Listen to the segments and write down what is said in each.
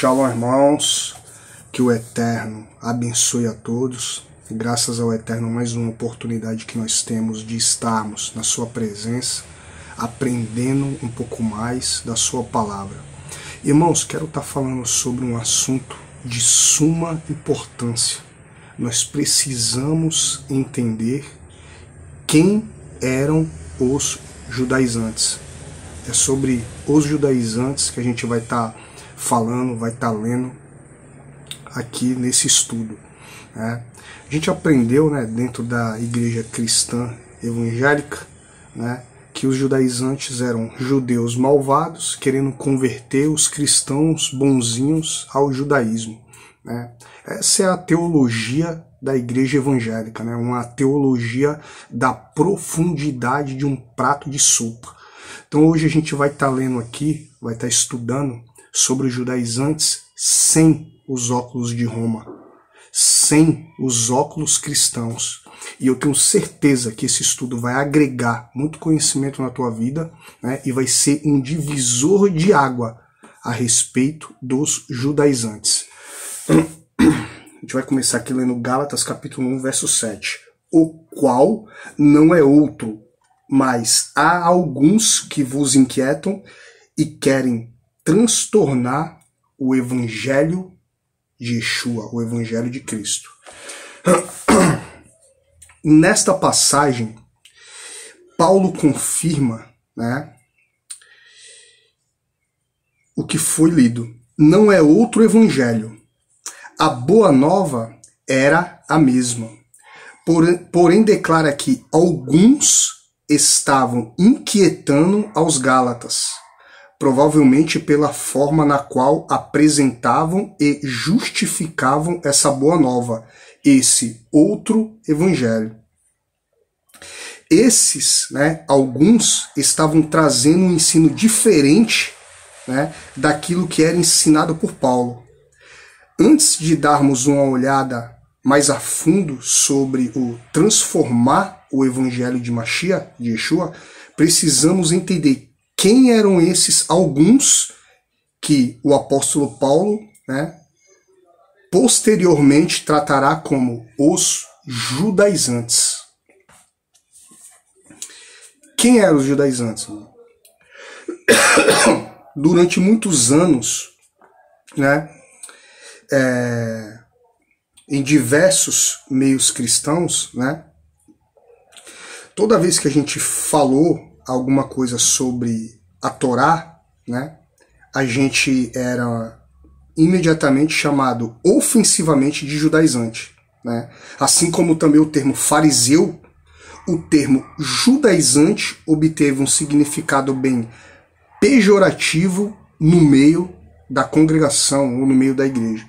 Shalom, irmãos, que o Eterno abençoe a todos. Graças ao Eterno, mais uma oportunidade que nós temos de estarmos na sua presença, aprendendo um pouco mais da sua palavra. Irmãos, quero estar falando sobre um assunto de suma importância. Nós precisamos entender quem eram os judaizantes. É sobre os judaizantes que a gente vai estar falando, vai estar lendo aqui nesse estudo. A gente aprendeu, dentro da igreja cristã evangélica, que os judaizantes eram judeus malvados querendo converter os cristãos bonzinhos ao judaísmo. Essa é a teologia da igreja evangélica, uma teologia da profundidade de um prato de sopa. Então hoje a gente vai estar lendo aqui, vai estar estudando sobre os judaizantes sem os óculos de Roma, sem os óculos cristãos. E eu tenho certeza que esse estudo vai agregar muito conhecimento na tua vida, e vai ser um divisor de água a respeito dos judaizantes. A gente vai começar aqui lendo Gálatas capítulo 1, verso 7. O qual não é outro, mas há alguns que vos inquietam e querem transtornar o evangelho de Yeshua, o evangelho de Cristo. Nesta passagem, Paulo confirma, o que foi lido. Não é outro evangelho. A boa nova era a mesma. Porém declara que alguns estavam inquietando aos Gálatas, provavelmente pela forma na qual apresentavam e justificavam essa boa nova, esse outro evangelho. Esses, alguns estavam trazendo um ensino diferente, daquilo que era ensinado por Paulo. Antes de darmos uma olhada mais a fundo sobre o transformar o evangelho de Mashiach, de Yeshua, precisamos entender quem eram esses alguns que o apóstolo Paulo, posteriormente tratará como os judaizantes. Quem eram os judaizantes? Durante muitos anos, em diversos meios cristãos, toda vez que a gente falou alguma coisa sobre a Torá, a gente era imediatamente chamado ofensivamente de judaizante. Assim como também o termo fariseu, o termo judaizante obteve um significado bem pejorativo no meio da congregação ou no meio da igreja.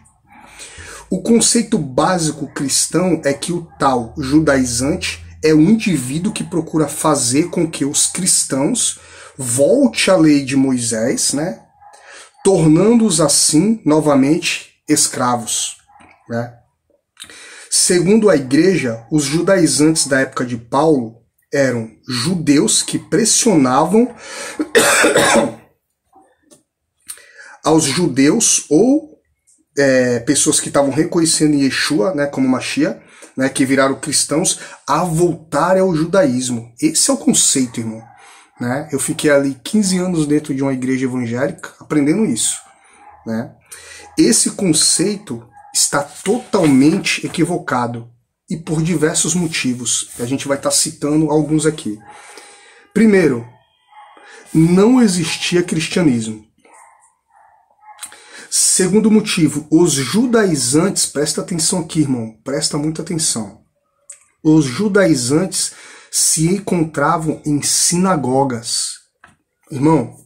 O conceito básico cristão é que o tal judaizante é um indivíduo que procura fazer com que os cristãos volte à lei de Moisés, tornando-os assim novamente escravos. Segundo a igreja, os judaizantes da época de Paulo eram judeus que pressionavam aos judeus ou pessoas que estavam reconhecendo Yeshua, como Mashiach, que viraram cristãos, a voltar ao judaísmo. Esse é o conceito, irmão. Eu fiquei ali 15 anos dentro de uma igreja evangélica aprendendo isso. Esse conceito está totalmente equivocado e por diversos motivos. A gente vai estar citando alguns aqui. Primeiro, não existia cristianismo. Segundo motivo, os judaizantes, presta atenção aqui, irmão, presta muita atenção. Os judaizantes se encontravam em sinagogas. Irmão,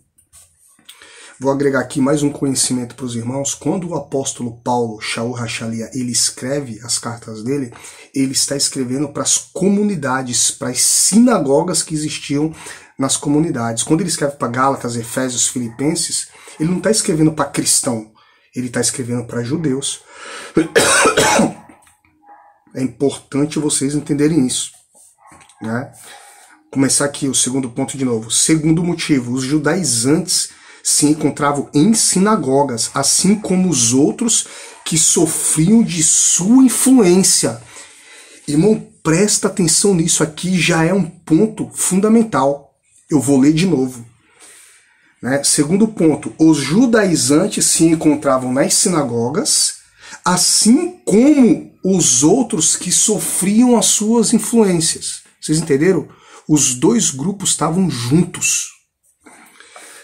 vou agregar aqui mais um conhecimento para os irmãos. Quando o apóstolo Paulo, Shaul Hachalia, ele escreve as cartas dele, ele está escrevendo para as comunidades, para as sinagogas que existiam nas comunidades. Quando ele escreve para Gálatas, Efésios, Filipenses, ele não está escrevendo para cristão, ele está escrevendo para judeus. É importante vocês entenderem isso. Começar aqui o segundo ponto de novo. Segundo motivo, os judaizantes se encontravam em sinagogas, assim como os outros que sofriam de sua influência. Irmão, presta atenção nisso aqui, já é um ponto fundamental. Eu vou ler de novo. Segundo ponto, os judaizantes se encontravam nas sinagogas, assim como os outros que sofriam as suas influências. Vocês entenderam? Os dois grupos estavam juntos.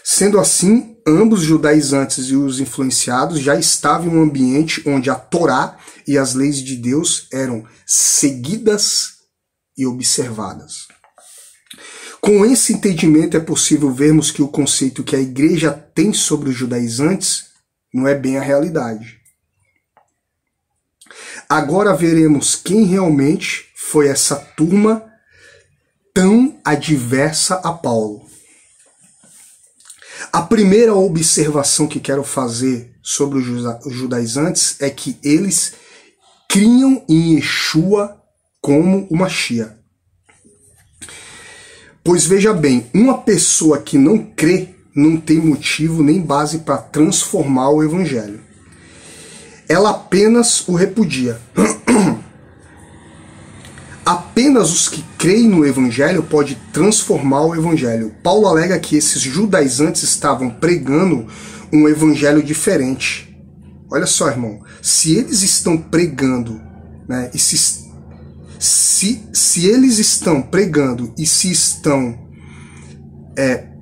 Sendo assim, ambos os judaizantes e os influenciados já estavam em um ambiente onde a Torá e as leis de Deus eram seguidas e observadas. Com esse entendimento é possível vermos que o conceito que a igreja tem sobre os judaizantes não é bem a realidade. Agora veremos quem realmente foi essa turma tão adversa a Paulo. A primeira observação que quero fazer sobre os judaizantes é que eles criam em Yeshua como o Mashiach. Pois veja bem, uma pessoa que não crê não tem motivo nem base para transformar o evangelho. Ela apenas o repudia. Apenas os que creem no evangelho podem transformar o evangelho. Paulo alega que esses judaizantes estavam pregando um evangelho diferente. Olha só, irmão, se eles estão pregando, né, e se eles estão pregando e se estão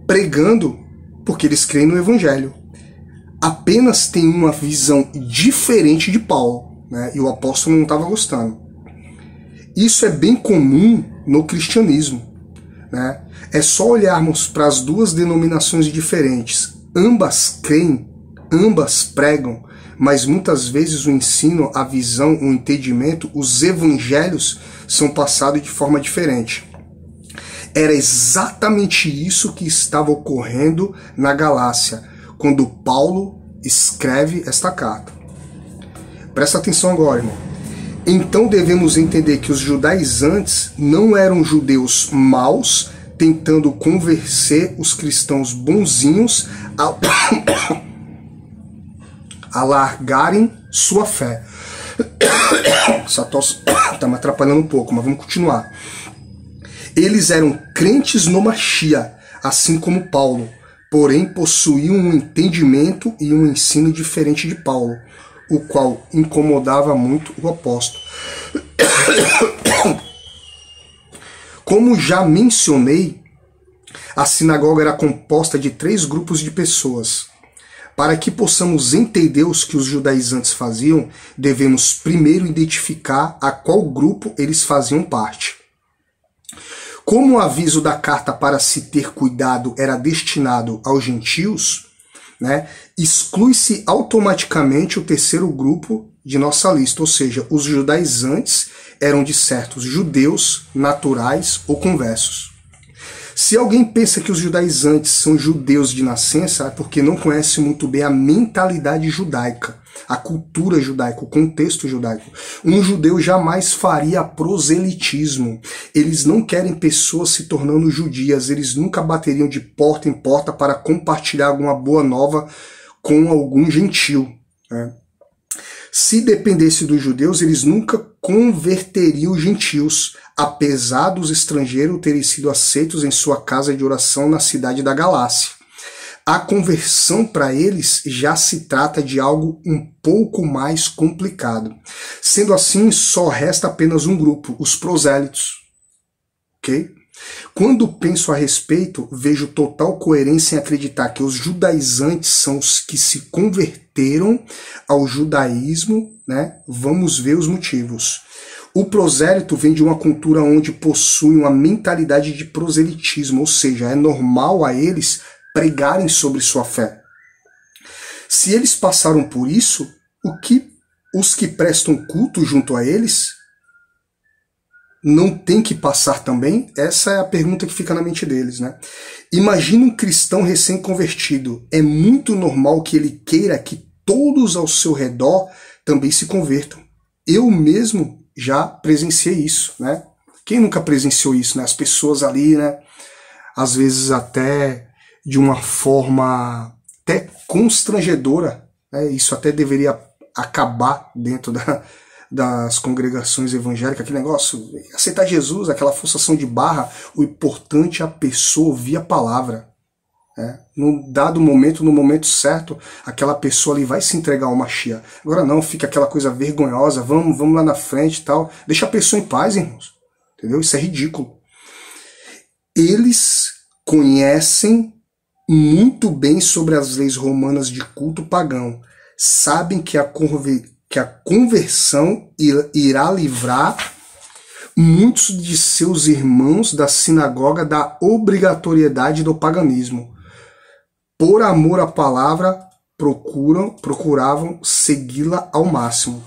pregando porque eles creem no evangelho, apenas tem uma visão diferente de Paulo, né, e o apóstolo não estava gostando. Isso é bem comum no cristianismo, né? É só olharmos para as duas denominações diferentes. Ambas creem, ambas pregam, mas muitas vezes o ensino, a visão, o entendimento, os evangelhos são passados de forma diferente. Era exatamente isso que estava ocorrendo na Galácia, quando Paulo escreve esta carta. Presta atenção agora, irmão. Então devemos entender que os judaizantes não eram judeus maus, tentando convencer os cristãos bonzinhos a largarem sua fé. Essa tosse está me atrapalhando um pouco, mas vamos continuar. Eles eram crentes no Mashiach, assim como Paulo, porém possuíam um entendimento e um ensino diferente de Paulo, o qual incomodava muito o apóstolo. Como já mencionei, a sinagoga era composta de 3 grupos de pessoas. Para que possamos entender o que os judaizantes faziam, devemos primeiro identificar a qual grupo eles faziam parte. Como o aviso da carta para se ter cuidado era destinado aos gentios, né, exclui-se automaticamente o terceiro grupo de nossa lista, ou seja, os judaizantes eram de certos judeus naturais ou conversos. Se alguém pensa que os judaizantes são judeus de nascença, é porque não conhece muito bem a mentalidade judaica, a cultura judaica, o contexto judaico. Um judeu jamais faria proselitismo. Eles não querem pessoas se tornando judias, eles nunca bateriam de porta em porta para compartilhar alguma boa nova com algum gentil, né? Se dependesse dos judeus, eles nunca converteriam os gentios, apesar dos estrangeiros terem sido aceitos em sua casa de oração na cidade da Galácia. A conversão para eles já se trata de algo um pouco mais complicado. Sendo assim, só resta apenas um grupo, os prosélitos. Ok? Quando penso a respeito, vejo total coerência em acreditar que os judaizantes são os que se converteram ao judaísmo, né? Vamos ver os motivos. O prosélito vem de uma cultura onde possui uma mentalidade de proselitismo, ou seja, é normal a eles pregarem sobre sua fé. Se eles passaram por isso, os que prestam culto junto a eles não tem que passar também? Essa é a pergunta que fica na mente deles, né? Imagina um cristão recém-convertido. É muito normal que ele queira que todos ao seu redor também se convertam. Eu mesmo já presenciei isso, né? Quem nunca presenciou isso, né? As pessoas ali, né? Às vezes até de uma forma até constrangedora, né? Isso até deveria acabar dentro das congregações evangélicas, aquele negócio, aceitar Jesus, aquela forçação de barra. O importante é a pessoa ouvir a palavra. Num dado momento, no momento certo, aquela pessoa ali vai se entregar ao Mashiach. Agora não, fica aquela coisa vergonhosa, vamos lá na frente e tal. Deixa a pessoa em paz, irmãos. Entendeu? Isso é ridículo. Eles conhecem muito bem sobre as leis romanas de culto pagão. Sabem que a conversão irá livrar muitos de seus irmãos da sinagoga da obrigatoriedade do paganismo. Por amor à palavra, procuravam segui-la ao máximo.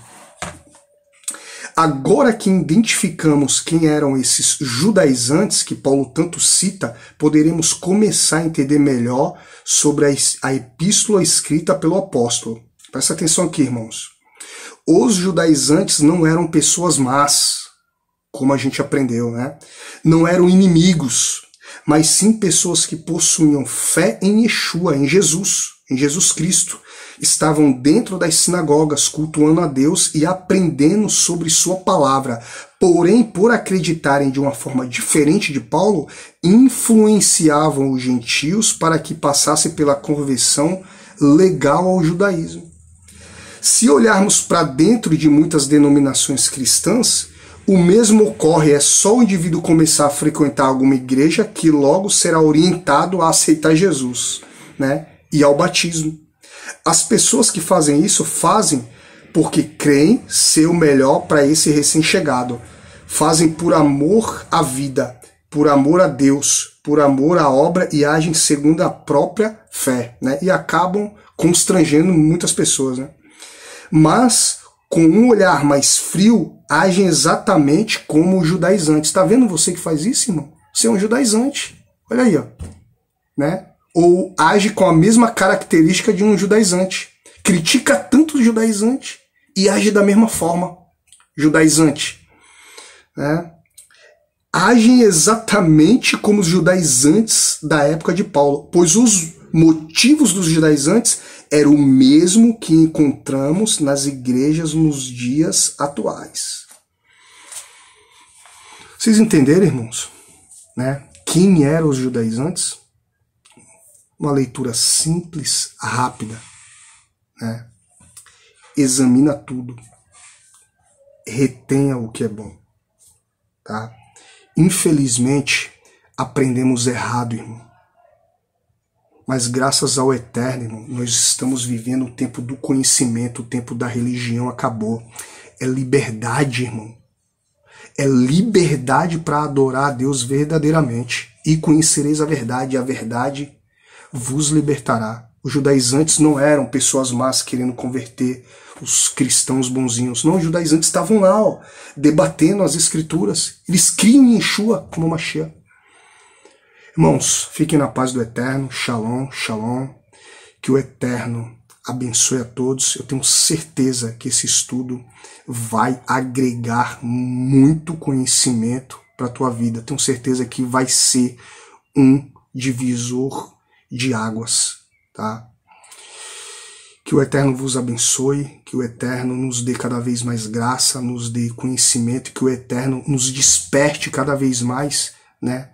Agora que identificamos quem eram esses judaizantes que Paulo tanto cita, poderemos começar a entender melhor sobre a epístola escrita pelo apóstolo. Presta atenção aqui, irmãos. Os judaizantes não eram pessoas más, como a gente aprendeu, né? Não eram inimigos, mas sim pessoas que possuíam fé em Yeshua, em Jesus Cristo. Estavam dentro das sinagogas, cultuando a Deus e aprendendo sobre sua palavra. Porém, por acreditarem de uma forma diferente de Paulo, influenciavam os gentios para que passassem pela conversão legal ao judaísmo. Se olharmos para dentro de muitas denominações cristãs, o mesmo ocorre, é só o indivíduo começar a frequentar alguma igreja que logo será orientado a aceitar Jesus, né? E ao batismo. As pessoas que fazem isso fazem porque creem ser o melhor para esse recém-chegado. Fazem por amor à vida, por amor a Deus, por amor à obra e agem segundo a própria fé, né? E acabam constrangendo muitas pessoas, né? Mas, com um olhar mais frio, agem exatamente como os judaizantes. Está vendo você que faz isso, irmão? Você é um judaizante. Olha aí, ó. Né? Ou age com a mesma característica de um judaizante. Critica tanto o judaizante e age da mesma forma. Judaizante. Né? Agem exatamente como os judaizantes da época de Paulo, pois os motivos dos judaizantes eram o mesmo que encontramos nas igrejas nos dias atuais. Vocês entenderam, irmãos? Né? Quem eram os judaizantes? Uma leitura simples, rápida. Né? Examina tudo. Retenha o que é bom. Tá? Infelizmente, aprendemos errado, irmão. Mas graças ao Eterno, irmão, nós estamos vivendo o tempo do conhecimento, o tempo da religião acabou. É liberdade, irmão. É liberdade para adorar a Deus verdadeiramente. E conhecereis a verdade vos libertará. Os judaizantes não eram pessoas más querendo converter os cristãos bonzinhos. Não, os judaizantes estavam lá, ó, debatendo as escrituras. Eles criam em Yeshua como Mashiach. Irmãos, fiquem na paz do Eterno. Shalom, shalom. Que o Eterno abençoe a todos. Eu tenho certeza que esse estudo vai agregar muito conhecimento para a tua vida. Tenho certeza que vai ser um divisor de águas, tá? Que o Eterno vos abençoe, que o Eterno nos dê cada vez mais graça, nos dê conhecimento, que o Eterno nos desperte cada vez mais, né?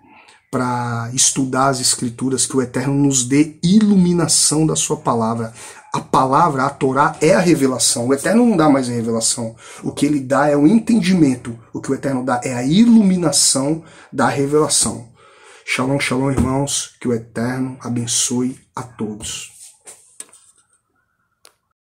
Para estudar as Escrituras, que o Eterno nos dê iluminação da sua palavra. A palavra, a Torá, é a revelação. O Eterno não dá mais a revelação. O que ele dá é o entendimento. O que o Eterno dá é a iluminação da revelação. Shalom, shalom, irmãos. Que o Eterno abençoe a todos.